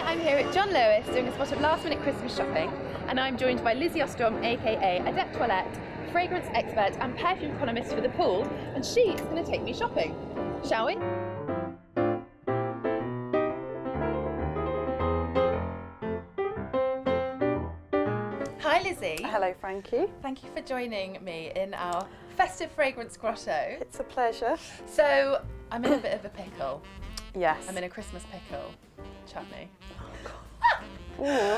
I'm here at John Lewis doing a spot of last-minute Christmas shopping, and I'm joined by Lizzie Ostrom, aka Adept Toilette, fragrance expert and perfume economist for the pool, and she is going to take me shopping. Shall we? Hi Lizzie. Hello Frankie. Thank you for joining me in our festive fragrance grotto. It's a pleasure. So, I'm in a bit of a pickle. Yes. I'm in a Christmas pickle. Chutney. Ooh.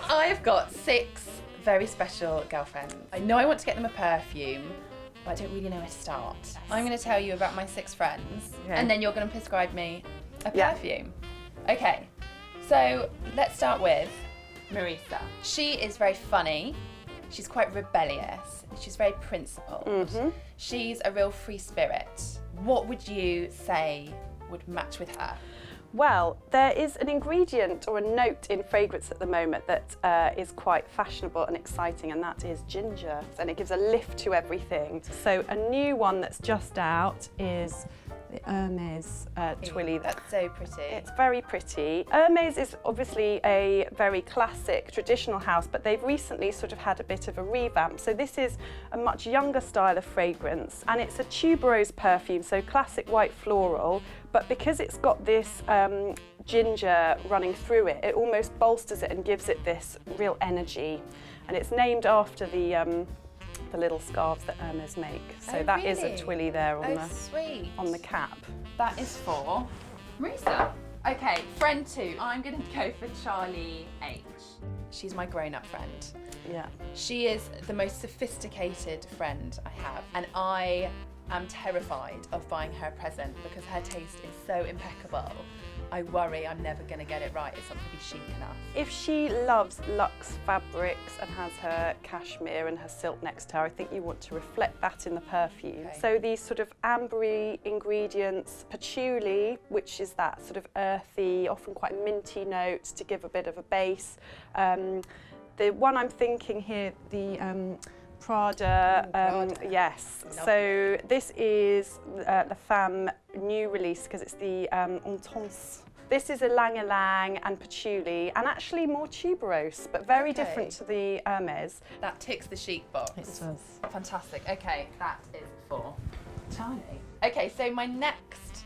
I've got 6 very special girlfriends. I know I want to get them a perfume, but I don't really know where to start. I'm going to tell you about my 6 friends, and then you're going to prescribe me a perfume. Okay, so let's start with Marisa. She is very funny. She's quite rebellious. She's very principled. She's a real free spirit. What would you say would match with her? Well, there is an ingredient or a note in fragrance at the moment that is quite fashionable and exciting, and that is ginger, and it gives a lift to everything. So a new one that's just out is the Hermes Twilly. That's so pretty. It's very pretty. Hermes is obviously a very classic traditional house, but they've recently sort of had a bit of a revamp. So this is a much younger style of fragrance, and it's a tuberose perfume, so classic white floral, but because it's got this ginger running through it, it almost bolsters it and gives it this real energy. And it's named after the little scarves that Hermes make. So that is a Twilly there on the cap. That is for Marisa. Okay, friend 2. I'm going to go for Charlie H. She's my grown-up friend. Yeah. She is the most sophisticated friend I have, and I am terrified of buying her a present because her taste is so impeccable. I worry I'm never going to get it right. It's not going to be chic enough. If she loves luxe fabrics and has her cashmere and her silk next to her, I think you want to reflect that in the perfume. Okay. So these sort of ambery ingredients, patchouli, which is that sort of earthy, often quite minty note to give a bit of a base. The one I'm thinking here, the Prada, yes. Lovely. So this is the Femme new release because it's the Intense. This is a Lang Ylang and patchouli, and actually more tuberose, but very different to the Hermes. That ticks the chic box. It does. Fantastic. Okay, that is for Charlie. Okay, so my next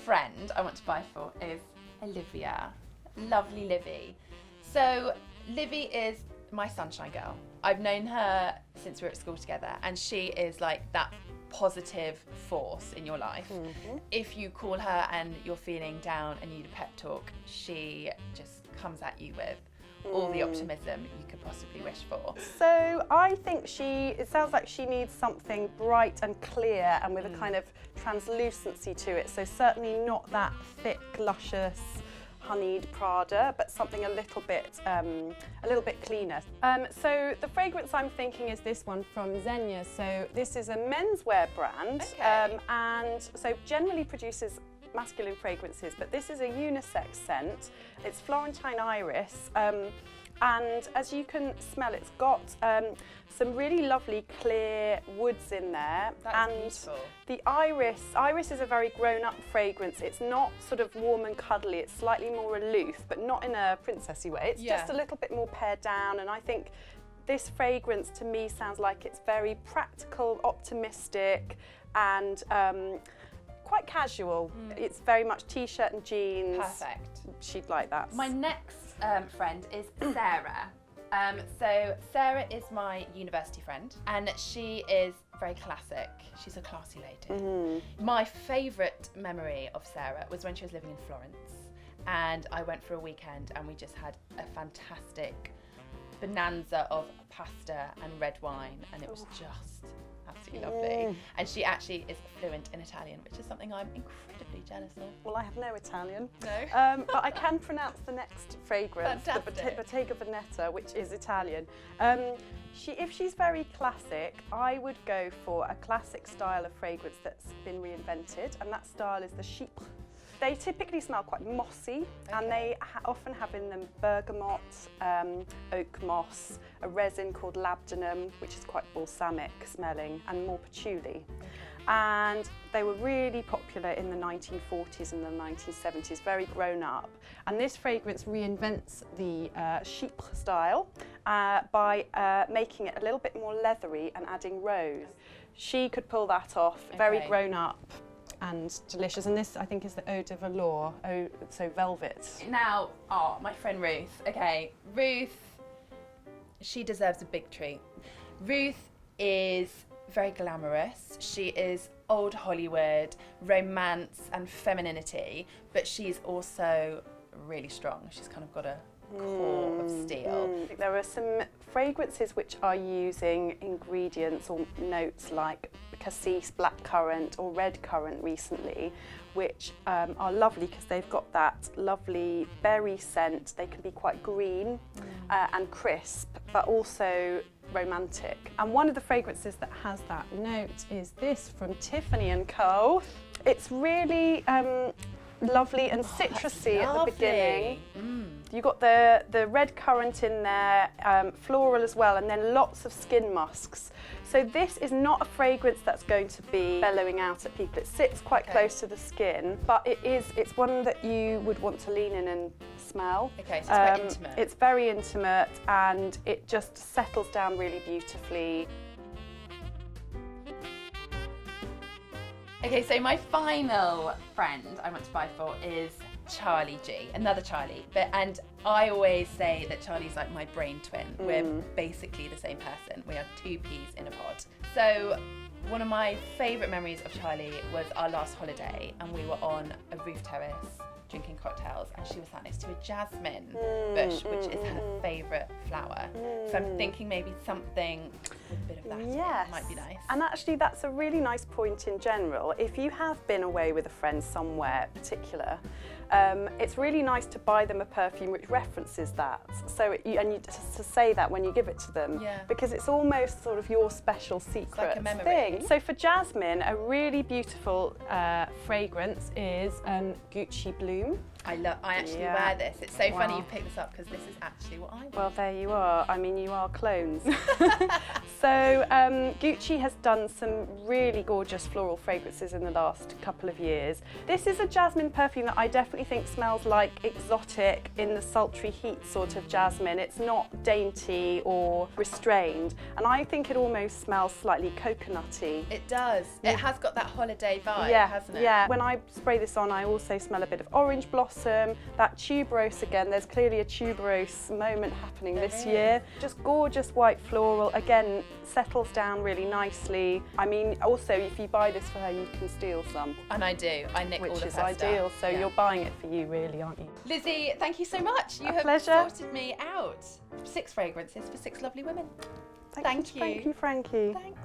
friend I want to buy for is Olivia. Lovely Livy. So Livy is my sunshine girl. I've known her since we were at school together, and she is like that positive force in your life. If you call her and you're feeling down and you need a pep talk, she just comes at you with all the optimism you could possibly wish for. So I think it sounds like she needs something bright and clear and with a kind of translucency to it. So certainly not that thick, luscious, honeyed Prada, but something a little bit cleaner. So the fragrance I'm thinking is this one from Zegna. So this is a menswear brand, and so generally produces masculine fragrances, but this is a unisex scent. It's Florentine Iris, and as you can smell, it's got some really lovely clear woods in there. That's beautiful. The Iris is a very grown-up fragrance. It's not sort of warm and cuddly. It's slightly more aloof, but not in a princessy way. It's just a little bit more pared down, and I think this fragrance to me sounds like it's very practical, optimistic, and quite casual. It's very much t-shirt and jeans. Perfect. She'd like that. My next friend is Sarah. So Sarah is my university friend, and she is very classic. She's a classy lady. My favourite memory of Sarah was when she was living in Florence, and I went for a weekend and we just had a fantastic bonanza of pasta and red wine, and it was just absolutely lovely. And she actually is fluent in Italian, which is something I'm incredibly jealous of. Well, I have no Italian. No? But I can pronounce the next fragrance, the Bottega Veneta, which is Italian. If she's very classic, I would go for a classic style of fragrance that's been reinvented, and that style is the chypre. They typically smell quite mossy, and they often have in them bergamot, oak moss, a resin called labdanum, which is quite balsamic smelling, and more patchouli. and they were really popular in the 1940s and the 1970s, very grown up. And this fragrance reinvents the chypre style by making it a little bit more leathery and adding rose. She could pull that off, very grown up and delicious. And this, I think, is the eau de velours, so velvet. Now, my friend Ruth. Okay, Ruth, she deserves a big treat. Ruth is very glamorous. She is old Hollywood, romance and femininity, but she's also really strong. She's kind of got a core of steel. There are some fragrances which are using ingredients or notes like cassis, blackcurrant or red currant recently, which are lovely because they've got that lovely berry scent. They can be quite green and crisp, but also romantic. And one of the fragrances that has that note is this from Tiffany & Co. It's really lovely and citrusy at the beginning. You got the red currant in there, floral as well, and then lots of skin musks. So this is not a fragrance that's going to be bellowing out at people. It sits quite close to the skin, but it's one that you would want to lean in and smell. Okay, so it's quite intimate. It's very intimate and it just settles down really beautifully. Okay, so my final friend I want to buy for is Charlie G, another Charlie. And I always say that Charlie's like my brain twin. We're basically the same person. We are two peas in a pod. So one of my favourite memories of Charlie was our last holiday, and we were on a roof terrace drinking cocktails, and she was sat next to a jasmine bush, which is her favourite flower. So I'm thinking maybe something with a bit of that in it might be nice. And actually that's a really nice point in general. If you have been away with a friend somewhere particular, it's really nice to buy them a perfume which references that. So to say that when you give it to them, because it's almost sort of your special secret like a memory thing. So for Jasmine, a really beautiful fragrance is Gucci Bloom. I actually wear this. It's so funny you picked this up because this is actually what I wear. Well, there you are. I mean, you are clones. So Gucci has done some really gorgeous floral fragrances in the last couple of years. This is a jasmine perfume that I definitely think smells like exotic in the sultry heat sort of jasmine. It's not dainty or restrained, and I think it almost smells slightly coconutty. It does. It has got that holiday vibe, hasn't it? Yeah. When I spray this on, I also smell a bit of orange blossom, that tuberose again. There's clearly a tuberose moment happening this year. Just gorgeous white floral. Again, settles down really nicely. I mean, also, if you buy this for her, you can steal some. And I do. I nick all of her Which is ideal. stuff. So you're buying it for you, really, aren't you? Lizzie, thank you so much. You have pleasure. sorted me out. 6 fragrances for 6 lovely women. Thank you, Frankie. Thanks.